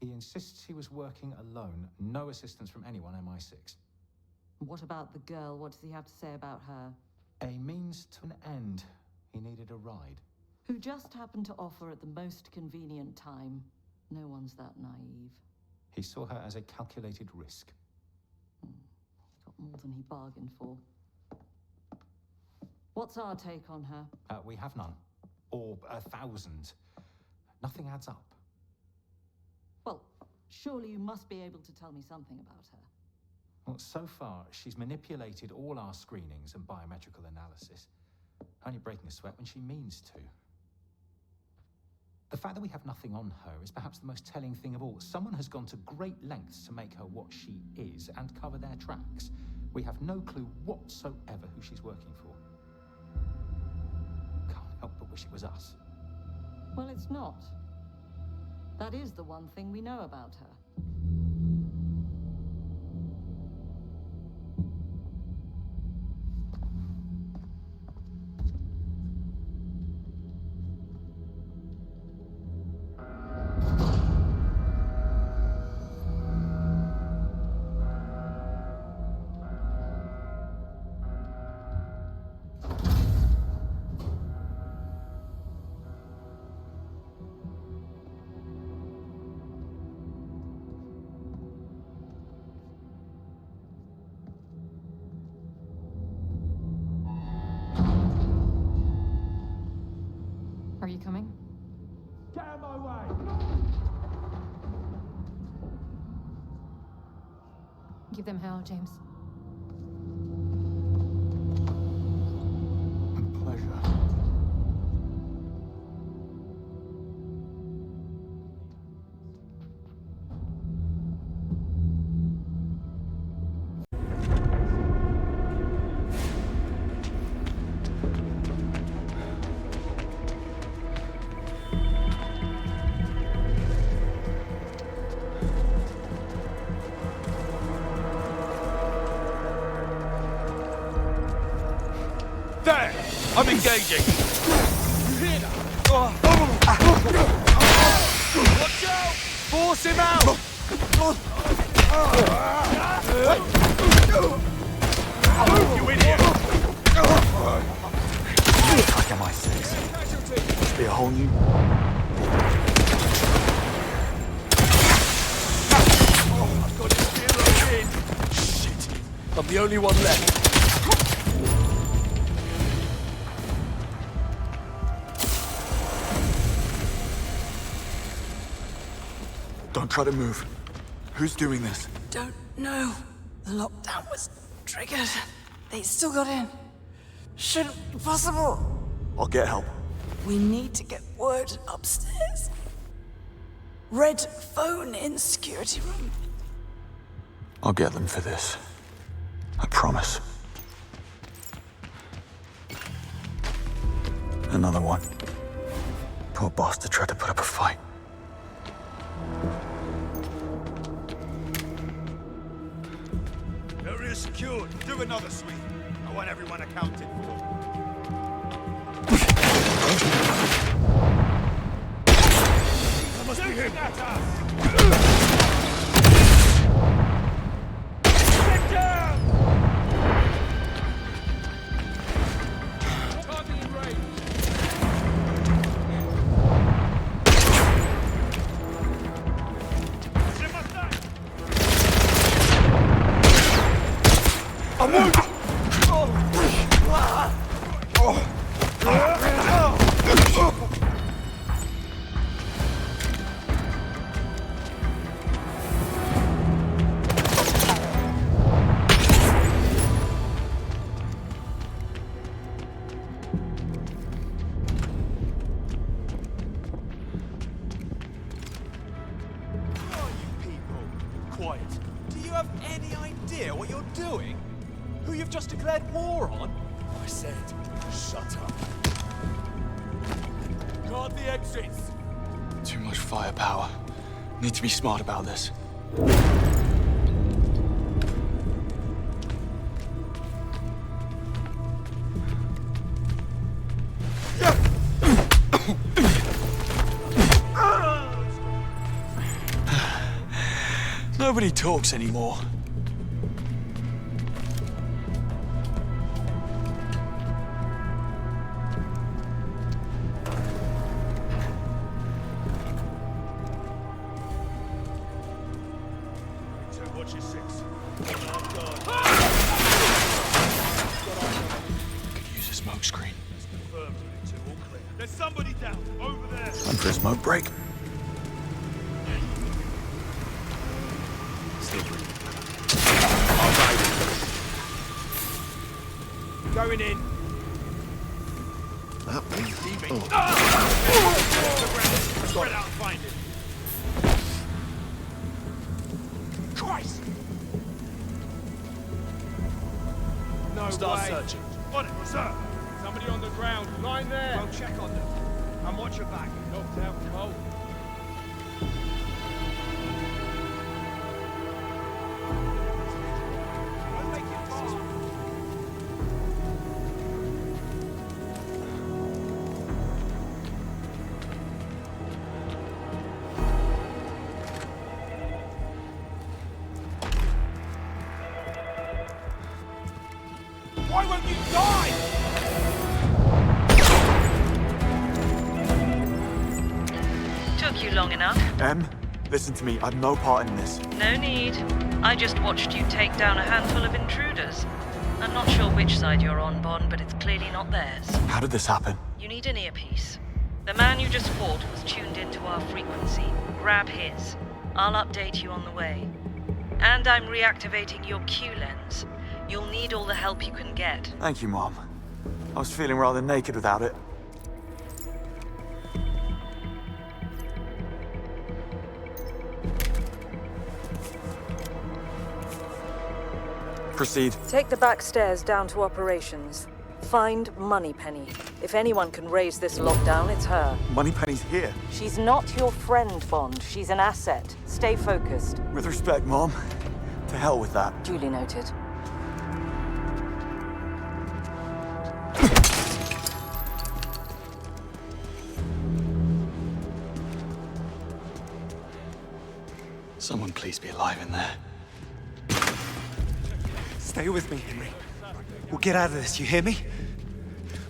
He insists he was working alone, no assistance from anyone MI6. What about the girl? What does he have to say about her? A means to an end. He needed a ride. Who just happened to offer at the most convenient time. No one's that naive. He saw her as a calculated risk. He got more than he bargained for. What's our take on her? We have none. Or 1,000. Nothing adds up. Well, surely you must be able to tell me something about her. Well, so far, she's manipulated all our screenings and biometrical analysis, only breaking a sweat when she means to. The fact that we have nothing on her is perhaps the most telling thing of all. Someone has gone to great lengths to make her what she is and cover their tracks. We have no clue whatsoever who she's working for. Can't help but wish it was us. Well, it's not. That is the one thing we know about her. Are you coming? Get out of my way! Give them hell, James. A pleasure. There! I'm engaging! You hear that? Watch out! Force him out! You idiot! Like MI6. Must be a whole new... I've got his hero in! Shit! I'm the only one left. Don't try to move. Who's doing this? Don't know. The lockdown was triggered. They still got in. Shouldn't be possible. I'll get help. We need to get word upstairs. Red phone in security room. I'll get them for this. I promise. Another one. Poor bastard tried to put up a fight. Area secured. Do another sweep. I want everyone accounted for. That must be him. Get down! Target in range. I'm wounded! Quiet. Do you have any idea what you're doing? Who you've just declared war on? I said, shut up. Guard the exits. Too much firepower. Need to be smart about this. Nobody talks anymore. Watch your six. Could use a smoke screen. Confirmed, Unit 2, all clear. There's somebody down, over there. Time for a smoke break. Still breathing. Going in. Receiving. Spread out and find it. Christ! No Start way. searching. On it, sir. Somebody on the ground. Line there. I'll check on them. And watch your back. Knocked out cold. Don't make it fast. Why won't you die? Took you long enough. Em, listen to me. I've no part in this. No need. I just watched you take down a handful of intruders. I'm not sure which side you're on, Bond, but it's clearly not theirs. How did this happen? You need an earpiece. The man you just fought was tuned into our frequency. Grab his. I'll update you on the way. And I'm reactivating your Q lens. You'll need all the help you can get. Thank you, Mom. I was feeling rather naked without it. Proceed. Take the back stairs down to operations. Find Moneypenny. If anyone can raise this lockdown, it's her. Moneypenny's here. She's not your friend, Bond. She's an asset. Stay focused. With respect, Mom. To hell with that. Duly noted. Someone please be alive in there. Stay with me, Henry. We'll get out of this, you hear me?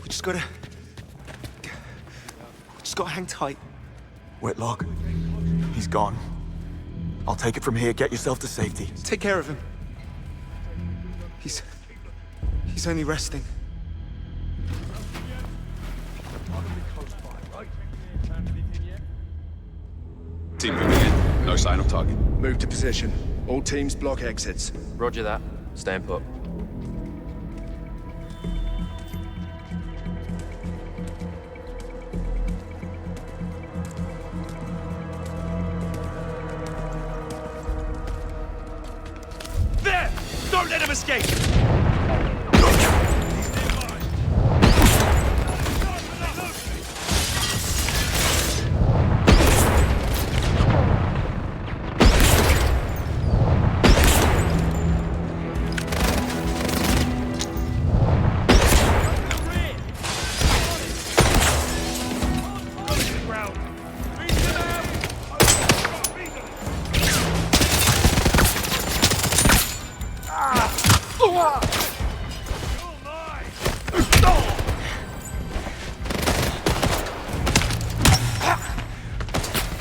We just gotta hang tight. Whitlock. He's gone. I'll take it from here. Get yourself to safety. Take care of him. He's only resting. Team moving in. No sign of target. Move to position. All teams block exits. Roger that. Stand put. There! Don't let him escape!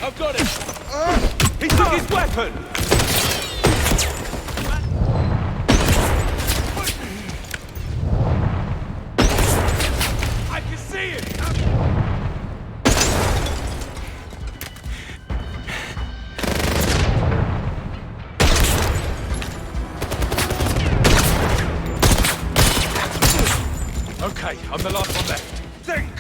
I've got him! He took his weapon! I can see it! Okay, I'm the last one left. Think!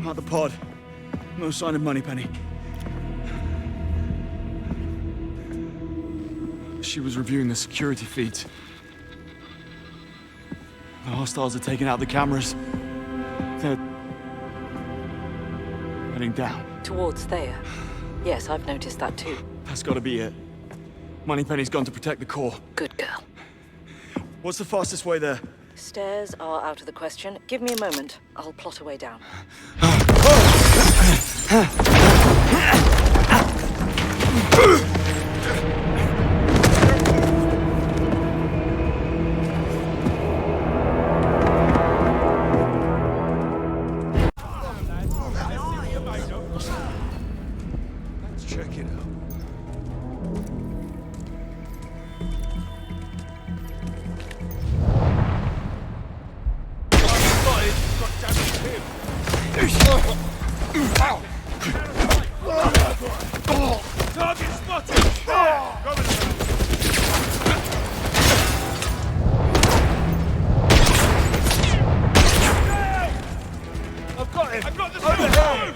Out the pod. No sign of Moneypenny. She was reviewing the security feeds. The hostiles are taking out the cameras. They're heading down. Towards there. Yes, I've noticed that too. That's gotta be it. Moneypenny's gone to protect the core. Good girl. What's the fastest way there? Stairs are out of the question. Give me a moment. I'll plot a way down. Let's check it out. Target spotted! There! Coming I've got him! I've got the over here!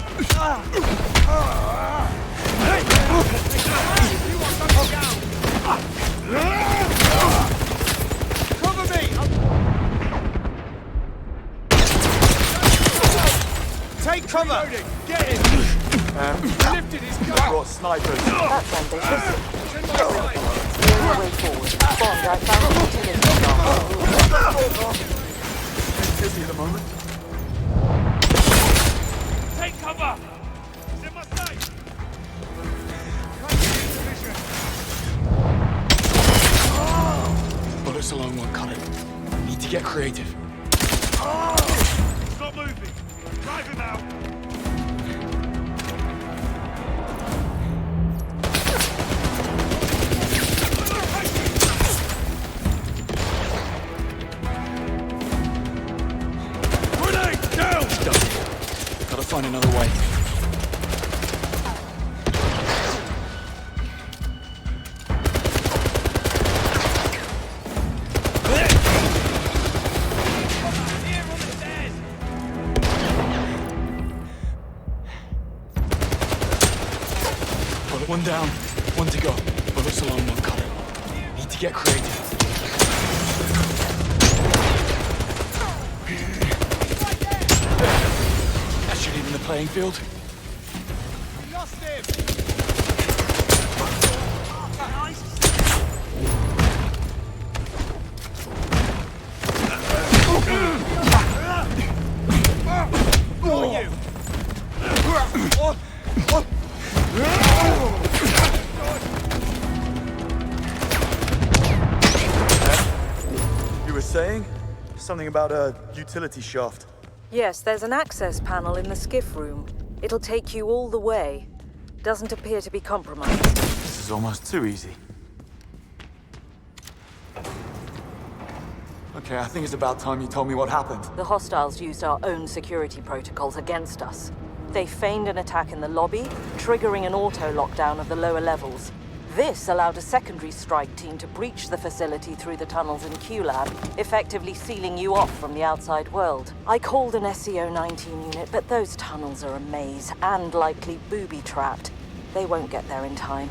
You want something down? Cover me! Take cover! Get him! Lifted his gun! Brought snipers. That's ambitious. The only way forward. Bond, I found a utility shaft. Busy at the moment. Take cover! It's in my sight! Bullets alone won't cut it. Need to get creative. It's not moving! Drive him out! Gotta find another way. Bullet one down, one to go. Bullets alone won't cut it. Need to get creative. In the playing field. Lost him! Who are you? You were saying? Something about a utility shaft. Yes, there's an access panel in the skiff room. It'll take you all the way. Doesn't appear to be compromised. This is almost too easy. Okay, I think it's about time you told me what happened. The hostiles used our own security protocols against us. They feigned an attack in the lobby, triggering an auto-lockdown of the lower levels. This allowed a secondary strike team to breach the facility through the tunnels in Q-Lab, effectively sealing you off from the outside world. I called an SCO-19 unit, but those tunnels are a maze, and likely booby-trapped. They won't get there in time.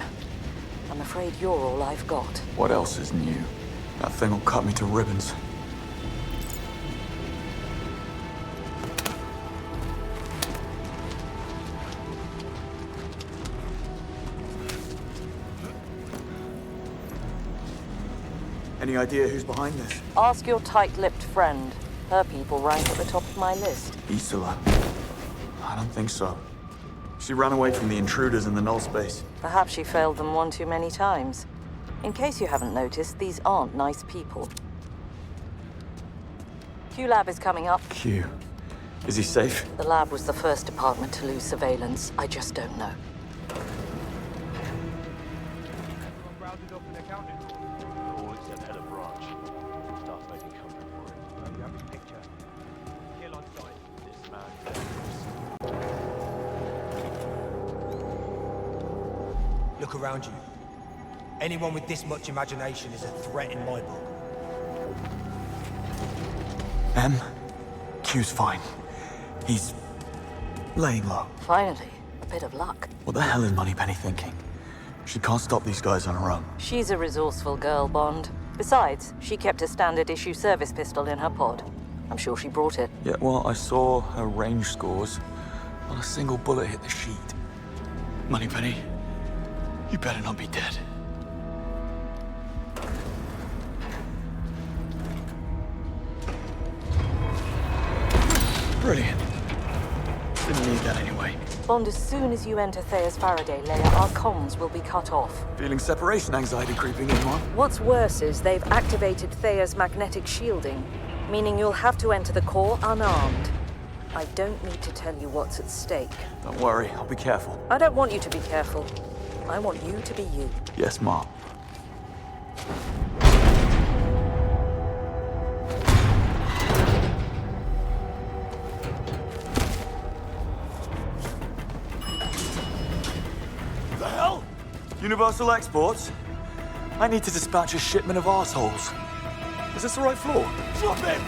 I'm afraid you're all I've got. What else is new? That thing will cut me to ribbons. Any idea who's behind this? Ask your tight-lipped friend. Her people rank at the top of my list. Isola. I don't think so. She ran away from the intruders in the null space. Perhaps she failed them one too many times. In case you haven't noticed, these aren't nice people. Q-Lab is coming up. Q. Is he safe? The lab was the first department to lose surveillance. I just don't know. Look around you. Anyone with this much imagination is a threat in my book. M? Q's fine. He's laying low. Finally, a bit of luck. What the hell is Moneypenny thinking? She can't stop these guys on her own. She's a resourceful girl, Bond. Besides, she kept a standard issue service pistol in her pod. I'm sure she brought it. Yeah, well, I saw her range scores. Not a single bullet hit the sheet. Moneypenny, you better not be dead. Brilliant. Didn't need that anyway. Bond, as soon as you enter Thea's Faraday layer, our comms will be cut off. Feeling separation anxiety creeping in, Mom? What's worse is they've activated Thea's magnetic shielding, meaning you'll have to enter the core unarmed. I don't need to tell you what's at stake. Don't worry, I'll be careful. I don't want you to be careful. I want you to be you. Yes, Mom. The hell? Universal Exports? I need to dispatch a shipment of arseholes. Is this the right floor? Drop it!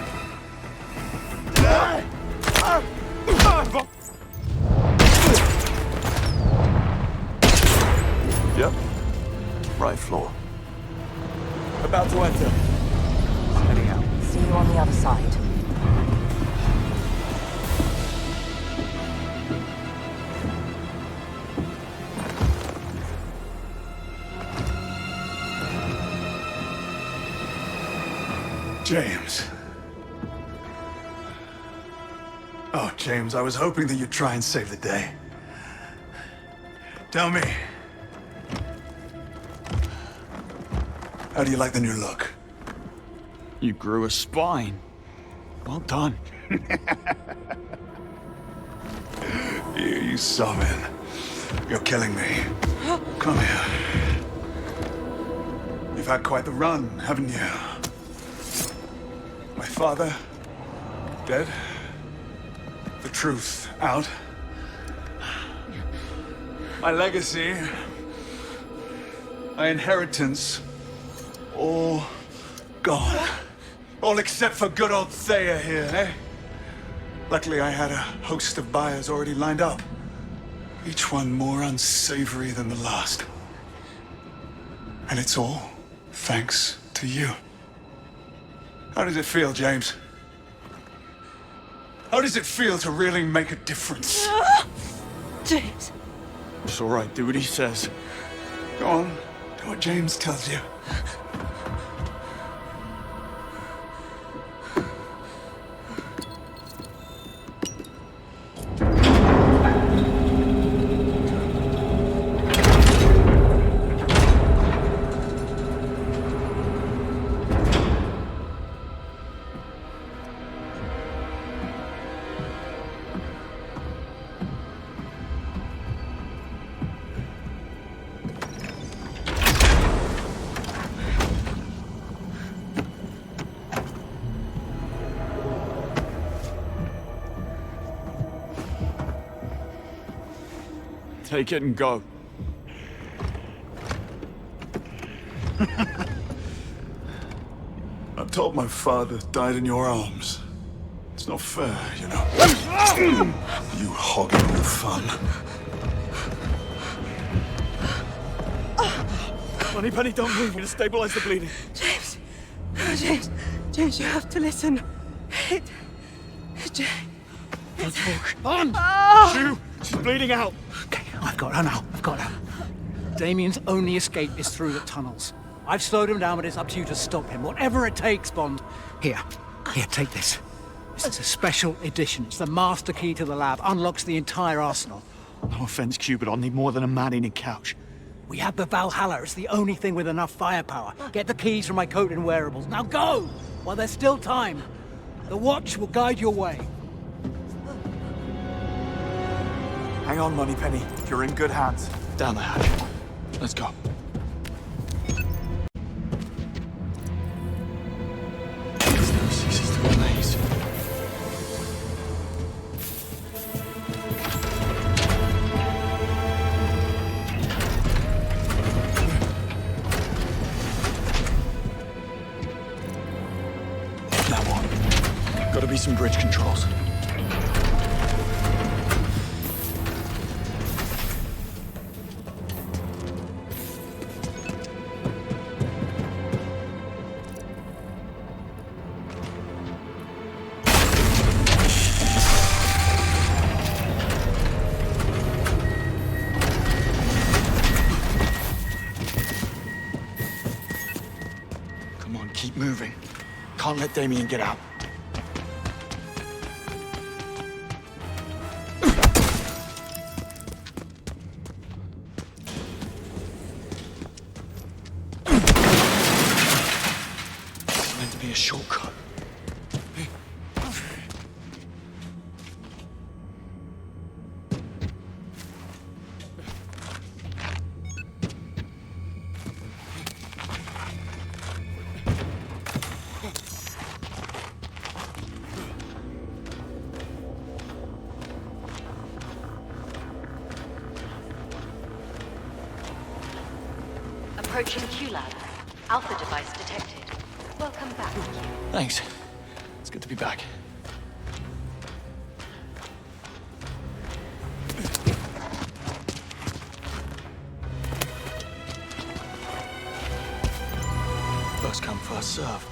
Yep. Right floor. About to enter. Heading out. See you on the other side. James. Oh, James, I was hoping that you'd try and save the day. Tell me. How do you like the new look? You grew a spine. Well done. You summon. You're killing me. Come here. You've had quite the run, haven't you? My father, dead. The truth out. My legacy, my inheritance, all gone. All except for good old Thea here, eh? Luckily, I had a host of buyers already lined up. Each one more unsavory than the last. And it's all thanks to you. How does it feel, James? How does it feel to really make a difference? James. It's all right, do what he says. Go on, do what James tells you. Take it and go. I'm told my father died in your arms. It's not fair, you know. You hogging all the fun. Moneypenny, don't move. We're to stabilize the bleeding. James. James, you have to listen. James. Don't talk. On! Shoo! She's bleeding out. Okay, I've got her now. I've got her. Damien's only escape is through the tunnels. I've slowed him down, but it's up to you to stop him. Whatever it takes, Bond. Here, take this. This is a special edition. It's the master key to the lab. Unlocks the entire arsenal. No offense, Q, but I'll need more than a man-eating couch. We have the Valhalla. It's the only thing with enough firepower. Get the keys from my coat and wearables. Now go! While there's still time. The watch will guide your way. Hang on, Moneypenny. You're in good hands. Down the hatch. Let's go. This never ceases to amaze. Now what? Gotta be some bridge controls. keep moving. Can't let Damien get out. It's meant to be a shortcut. Approaching Q-Lab. Alpha device detected. Welcome back. Thanks. It's good to be back. First come, first serve.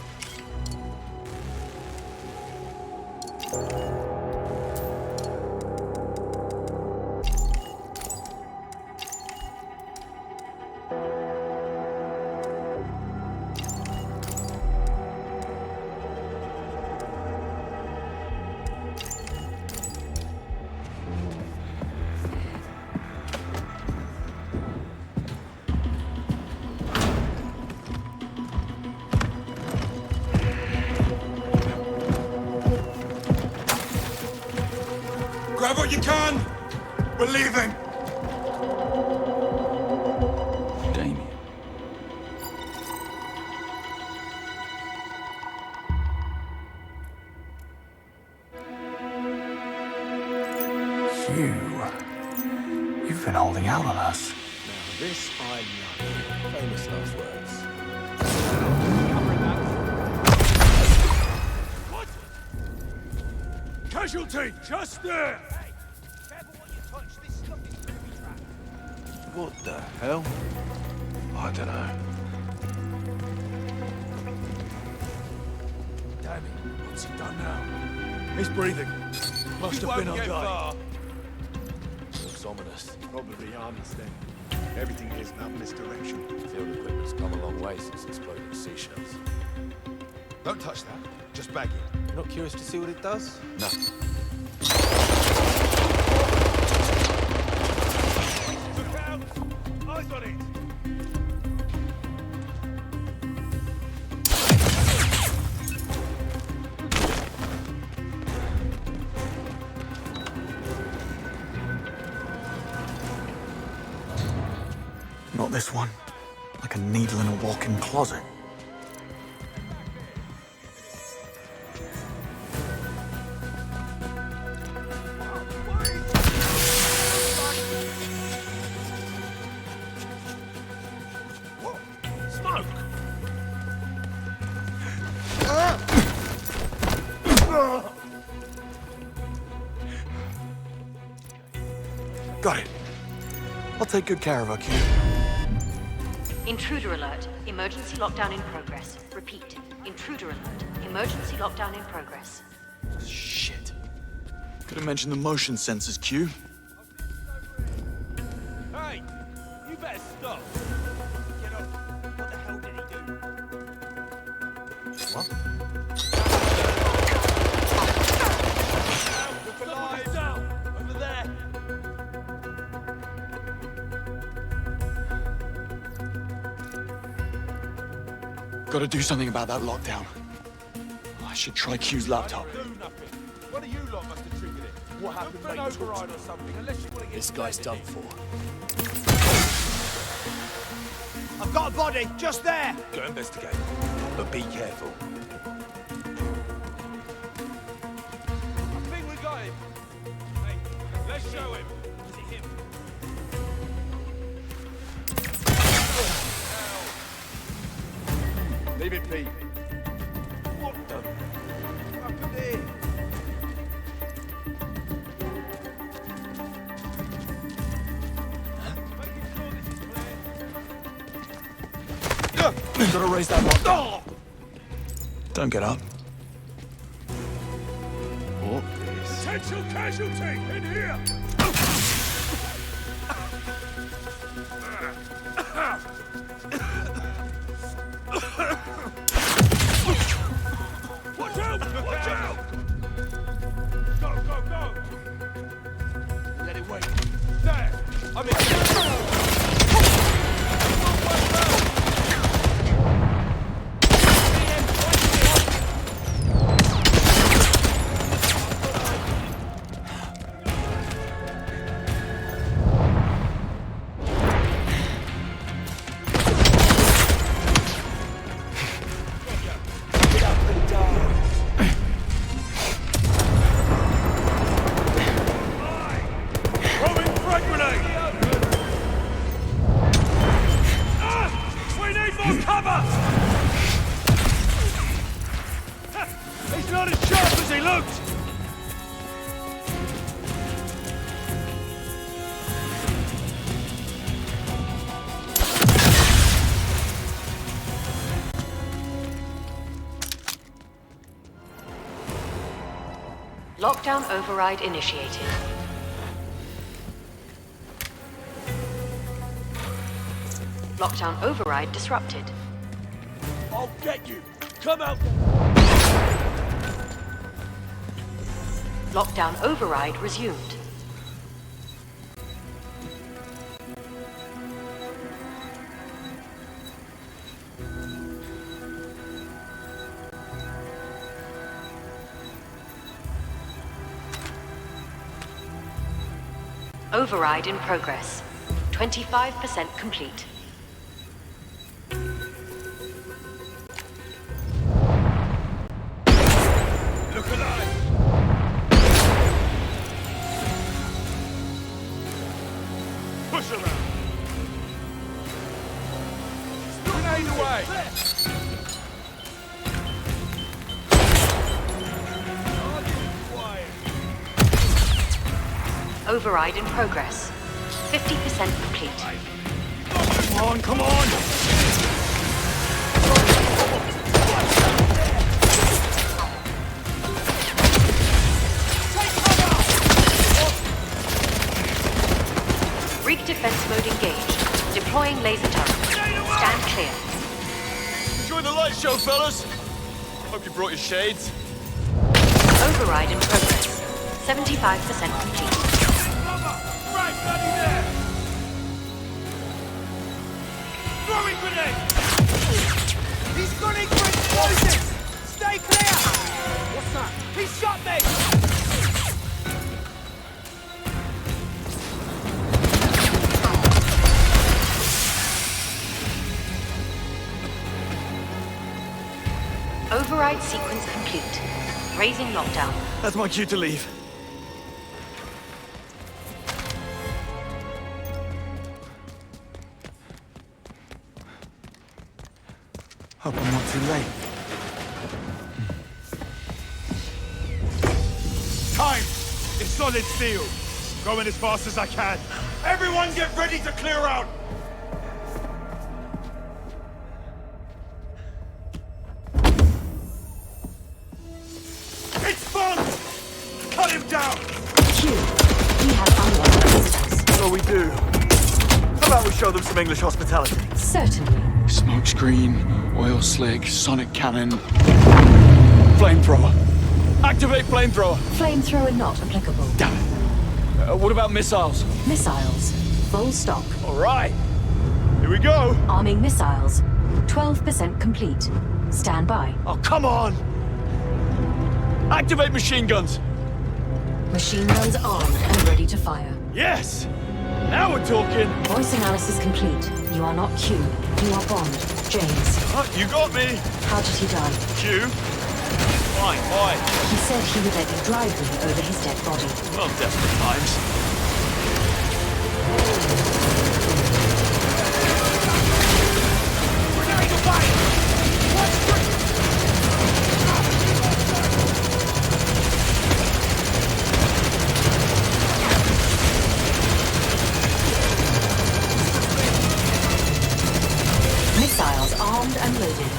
Grab what you can! We're leaving! Damien. You've been holding out on us. Now this I love. Famous last words. What? Casualty! Just there! Hey, careful what you touch. This stuff is booby trapped. What the hell? I don't know. Damn it. What's he done now? He's breathing. Must have been our guy. Looks ominous. Probably armies then. Everything is now misdirection. Field equipment's come a long way since exploding seashells. Don't touch that. Just bag it. You're not curious to see what it does? No. Look out! Eyes on it! Not this one. Like a needle in a walk-in closet. Smoke! Got it. I'll take good care of her, Q. Intruder alert. Emergency lockdown in progress. Repeat. Intruder alert. Emergency lockdown in progress. Shit. Could have mentioned the motion sensors, Q. Hey! You better stop! Get off. What the hell did he do? What? Look alive! Down! Over there! Gotta do something about that lockdown. I should try Q's laptop. Do nothing. One of you lot must have triggered it. What happened? An override or something, unless you want to get This guy's done for. I've got a body, just there! Go investigate. But be careful. I think we got him. Hey, let's show him. Is it him? Leave it be. What the happened here? Gotta raise that lockdown. Don't get up. What this? Potential casualty in here! He's not as sharp as he looked! Lockdown override initiated. Lockdown override disrupted. I'll get you! Come out! Lockdown override resumed. Override in progress. 25% complete. Look alive! Push around! Grenade away! Override in progress. 50% complete. Come on, come on! Rig defense mode engaged. Deploying laser turret. Stand clear. Enjoy the light show, fellas. Hope you brought your shades. Override in progress. 75% complete. Right, bloody there! Throwing grenade! He's gunning for explosives! Stay clear! What's that? He shot me! Override sequence complete. Raising lockdown. That's my cue to leave. Hope I'm not too late. Time! It's solid steel. Going as fast as I can. Everyone get ready to clear out! It's fun! Cut him down! Q. We have unlocked visitors. So we do. How about we show them some English hospitality? Certainly. Smoke screen, oil slick, sonic cannon. Flamethrower. Activate flamethrower. Flamethrower not applicable. Damn it. What about missiles? Missiles. Full stop. All right. Here we go. Arming missiles. 12% complete. Stand by. Oh, come on. Activate machine guns. Machine guns armed and ready to fire. Yes. Now we're talking. Voice analysis complete. You are not Q. You are Bond. James. You got me. How did he die? Q. Fine, why? He said he would let me drive me over his dead body. Well, desperate times. Missiles armed and loaded.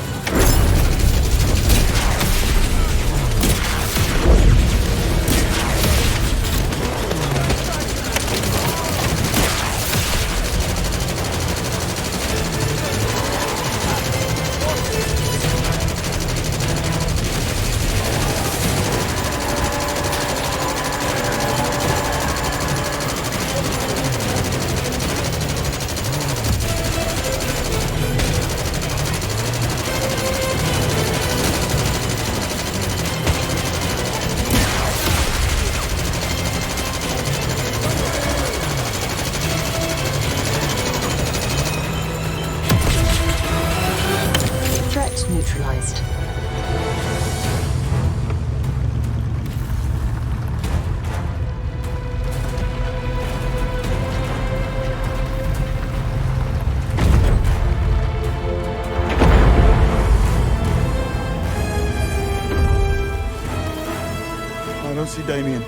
don't see Damien.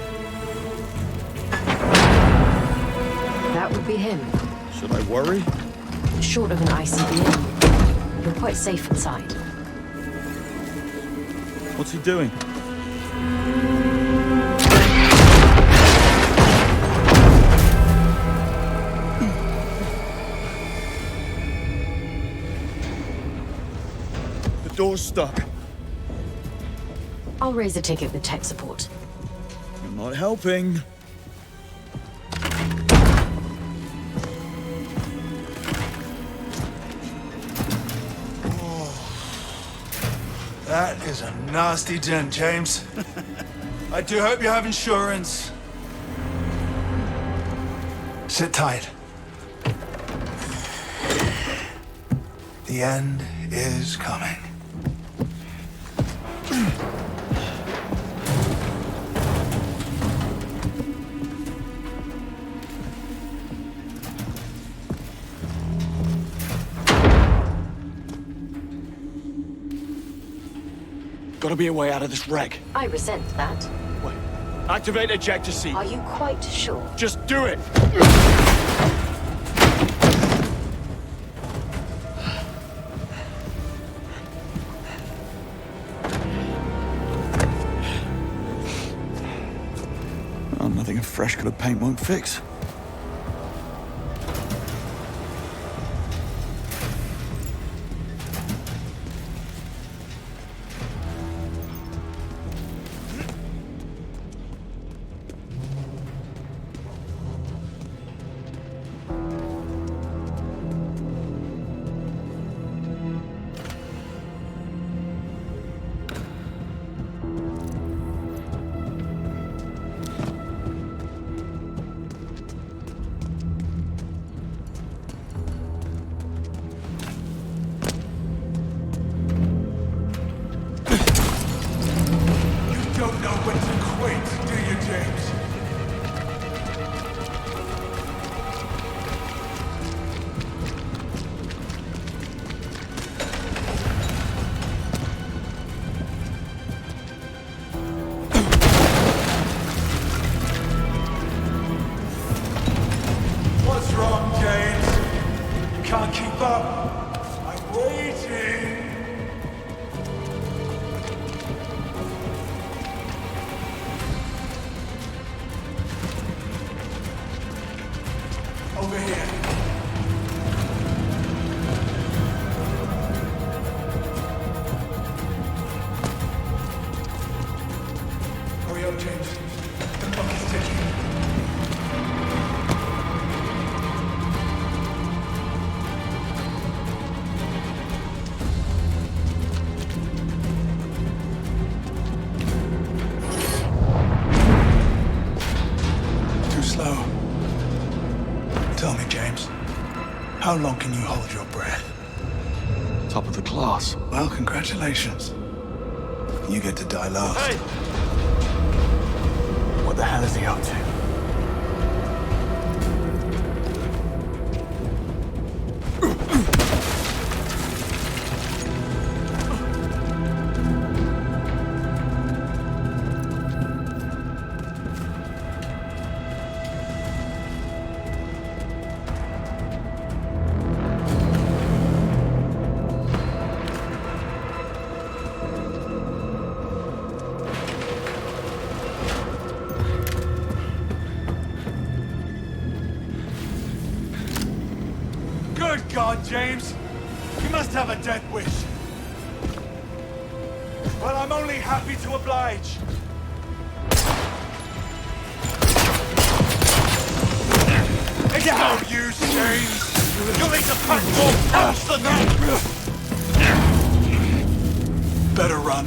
That would be him. Should I worry? Short of an ICBM, you're quite safe inside. What's he doing? The door's stuck. I'll raise a ticket with tech support. You're not helping. That is a nasty dent, James. I do hope you have insurance. Sit tight. The end is coming. Gotta be a way out of this wreck. I resent that. Wait. Activate ejector seat. Are you quite sure? Just do it! Oh, nothing a fresh coat of paint won't fix. Don't know when to quit, do you, James? What's wrong, James? You can't keep up. I'm waiting. Over here. Hurry up, James. The clock is ticking. Too slow. Tell me, James, how long can you hold your breath? Top of the class. Well, congratulations. You get to die last. Hey! What the hell is he up to? Good God, James! You must have a death wish. Well, I'm only happy to oblige. It's no use, James! You'll need to pack more punch than that! Better run.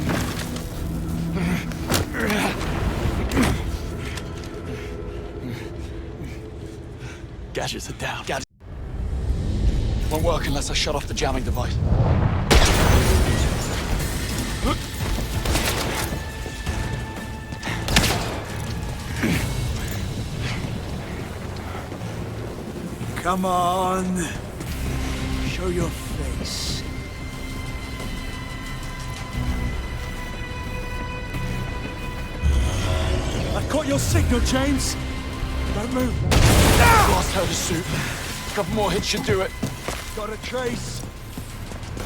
Gadgets are down. Won't work unless I shut off the jamming device. Come on. Show your face. Got your signal, James. Don't move. Lost her to suit. A couple more hits should do it. Got a trace.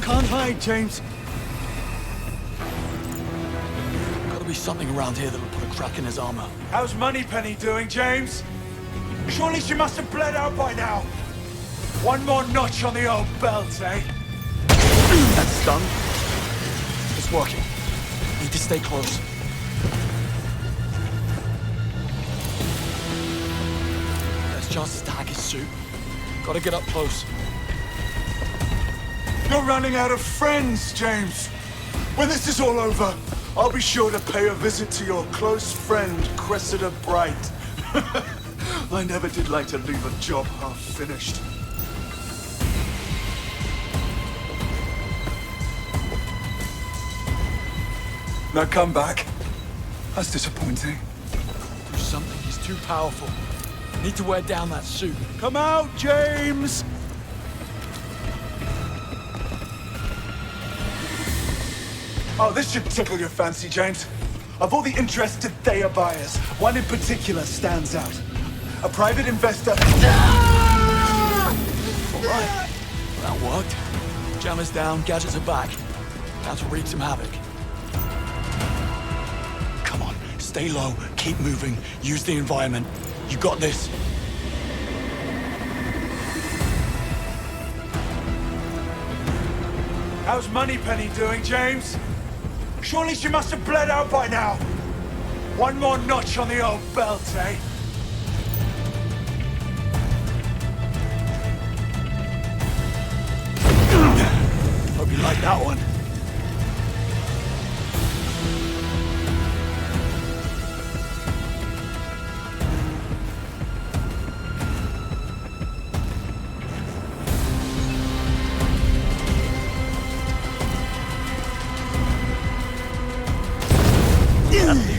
Can't hide, James. Gotta be something around here that'll put a crack in his armor. How's Moneypenny doing, James? Surely she must have bled out by now. One more notch on the old belt, eh? That's done. It's working. Need to stay close. There's chances to hack his suit. Gotta get up close. You're running out of friends, James. When this is all over, I'll be sure to pay a visit to your close friend, Cressida Bright. I never did like to leave a job half finished. Now come back. That's disappointing. Do something. He's too powerful. Need to wear down that suit. Come out, James! Oh, this should tickle your fancy, James. Of all the interested Thea buyers, one in particular stands out. A private investor. All right. That worked. Jammer's down, gadgets are back. Now to wreak some havoc. Come on, stay low, keep moving, use the environment. You got this. How's Moneypenny doing, James? Surely she must have bled out by now. One more notch on the old belt, eh? Hope you like that one.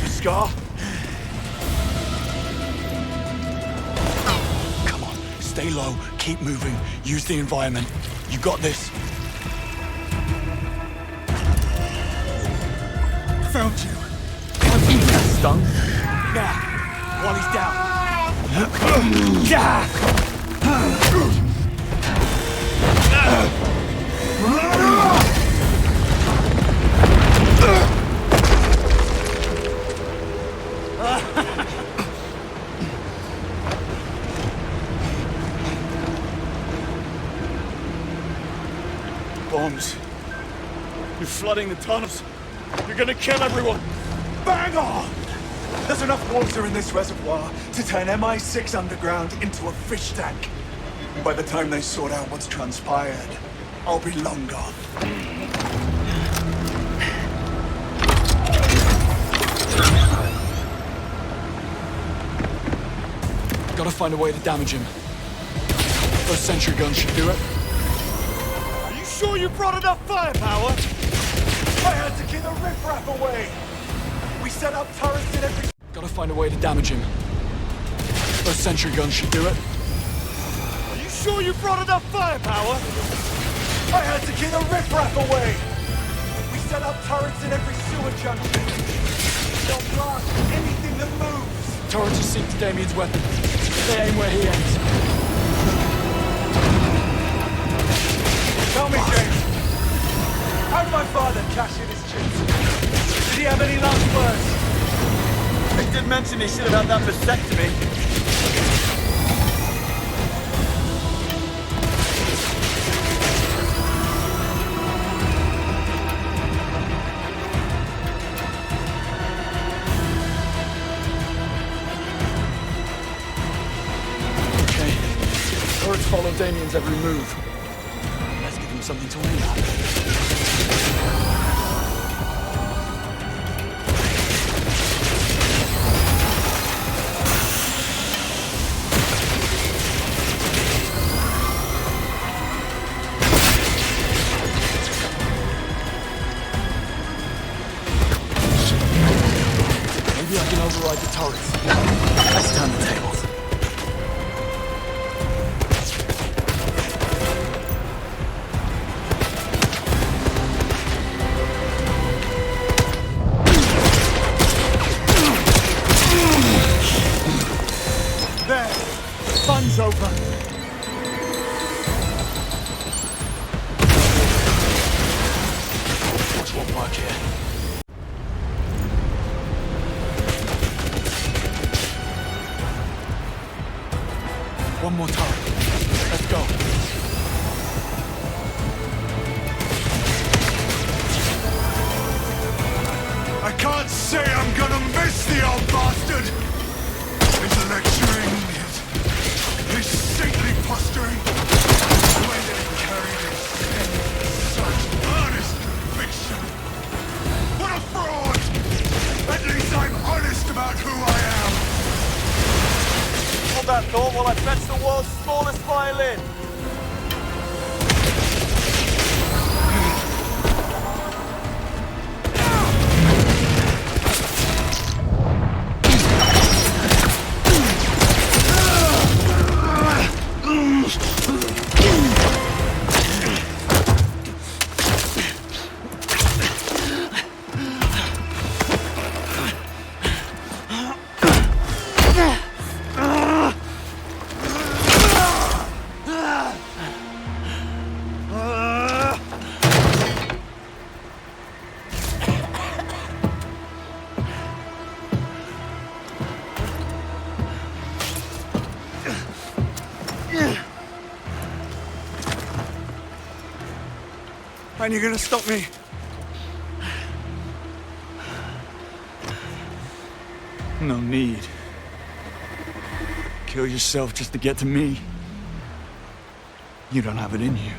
Scar? Come on, stay low, keep moving, use the environment. You got this. Found you. Stung? Now, while he's down. Bombs. You're flooding the tunnels. You're gonna kill everyone. Bang on! There's enough water in this reservoir to turn MI6 underground into a fish tank. And by the time they sort out what's transpired, I'll be long gone. Gotta find a way to damage him. Those sentry guns should do it. Are you sure you brought enough firepower? I had to keep the riffraff away. We set up turrets in every... Gotta find a way to damage him. Those sentry guns should do it. Are you sure you brought enough firepower? I had to keep the riffraff away. We set up turrets in every sewer junction. They'll blast anything that moves. Turrets will seek to Damien's weapon. They aim where he aims. Tell me, James. How did my father cash in his chips? Did he have any last words? He did mention he should have had that vasectomy. Okay. Turrets follow Damien's every move. Let's give him something to aim at. Maybe I can override the turrets. Let's turn the tables. more time. Let's go. I can't say I'm gonna miss the old bastard! His lecturing, his saintly posturing, the way that he carried his head with such earnest conviction. What a fraud! At least I'm honest about who I am! Hold that thought while I fetch the world's smallest violin. And you're gonna stop me? No need. Kill yourself just to get to me. You don't have it in you.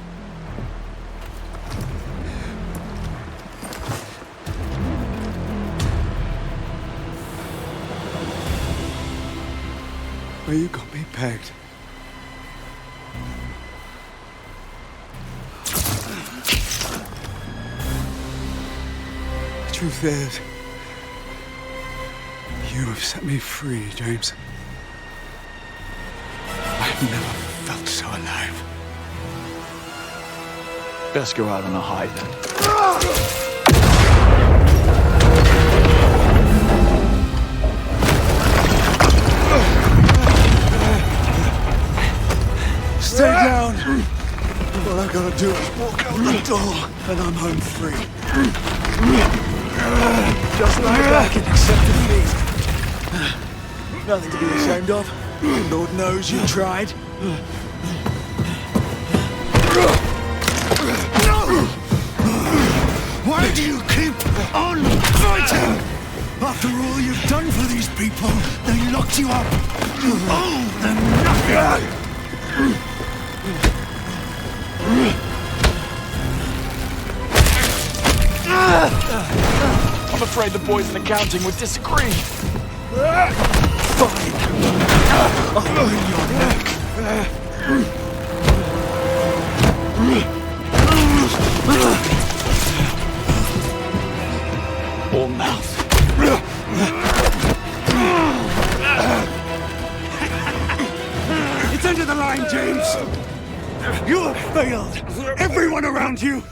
Well, you got me pegged. The truth is, you have set me free, James. I've never felt so alive. Best go out on a high then. Stay down. All I gotta do is walk out the door, and I'm home free. Just like I can accept defeat. Nothing to be ashamed of. Lord knows you tried. Why do you keep on fighting? After all you've done for these people, they locked you up. Oh, the nothing! I'm afraid the boys in accounting would disagree. Fine. I'll bring your neck. Or mouth. It's under the line, James. You have failed. Everyone around you.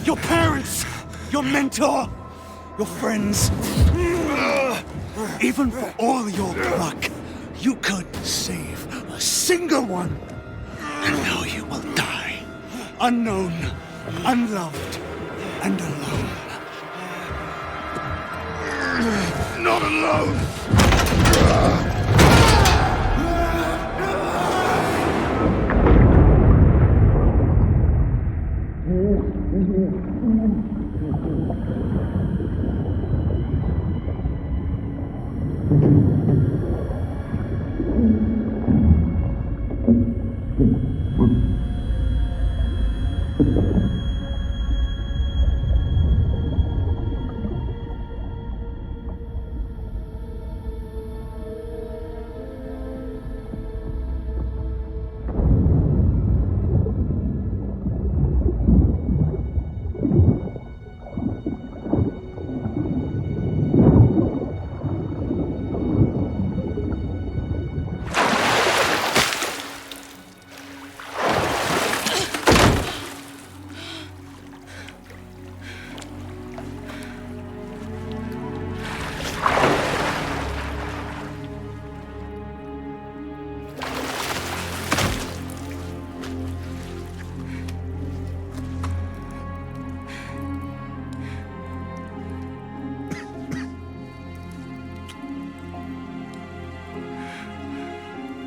Your parents. Your mentor. Your friends. Even for all your pluck, you could save a single one. And now you will die. Unknown, unloved, and alone. Not alone!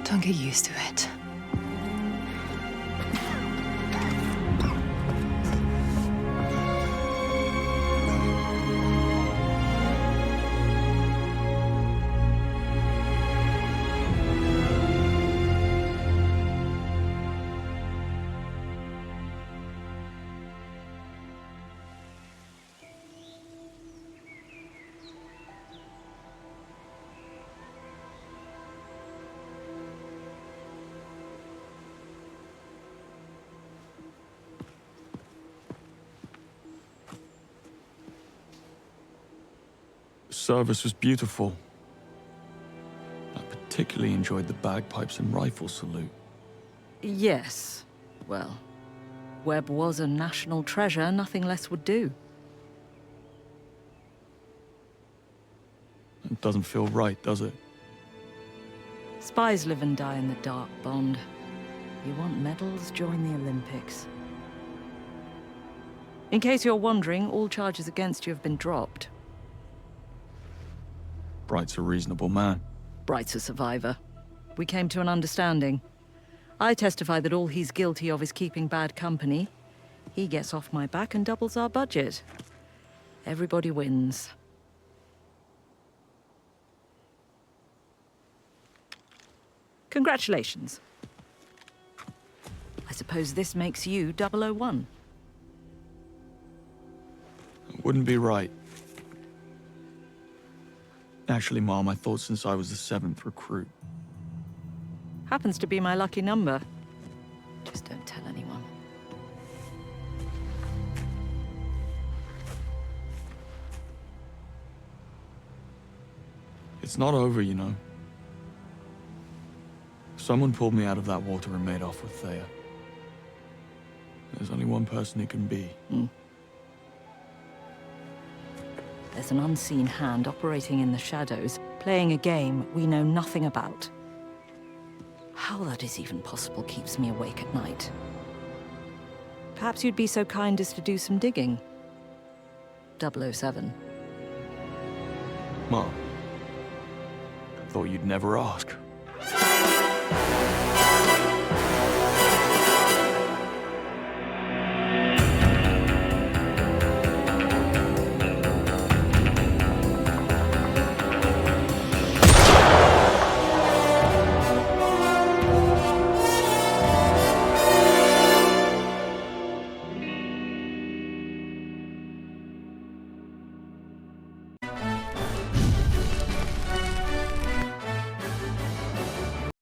Don't get used to it. The service was beautiful. I particularly enjoyed the bagpipes and rifle salute. Yes. Well, Webb was a national treasure. Nothing less would do. It doesn't feel right, does it? Spies live and die in the dark, Bond. You want medals? Join the Olympics. In case you're wondering, all charges against you have been dropped. Bright's a reasonable man. Bright's a survivor. We came to an understanding. I testify that all he's guilty of is keeping bad company. He gets off my back and doubles our budget. Everybody wins. Congratulations. I suppose this makes you 001. It wouldn't be right. Actually, Mom, I thought since I was the 7th recruit. Happens to be my lucky number. Just don't tell anyone. It's not over, you know. Someone pulled me out of that water and made off with Thea. There's only one person it can be. There's an unseen hand operating in the shadows, playing a game we know nothing about. How that is even possible keeps me awake at night. Perhaps you'd be so kind as to do some digging. 007. Mom, I thought you'd never ask.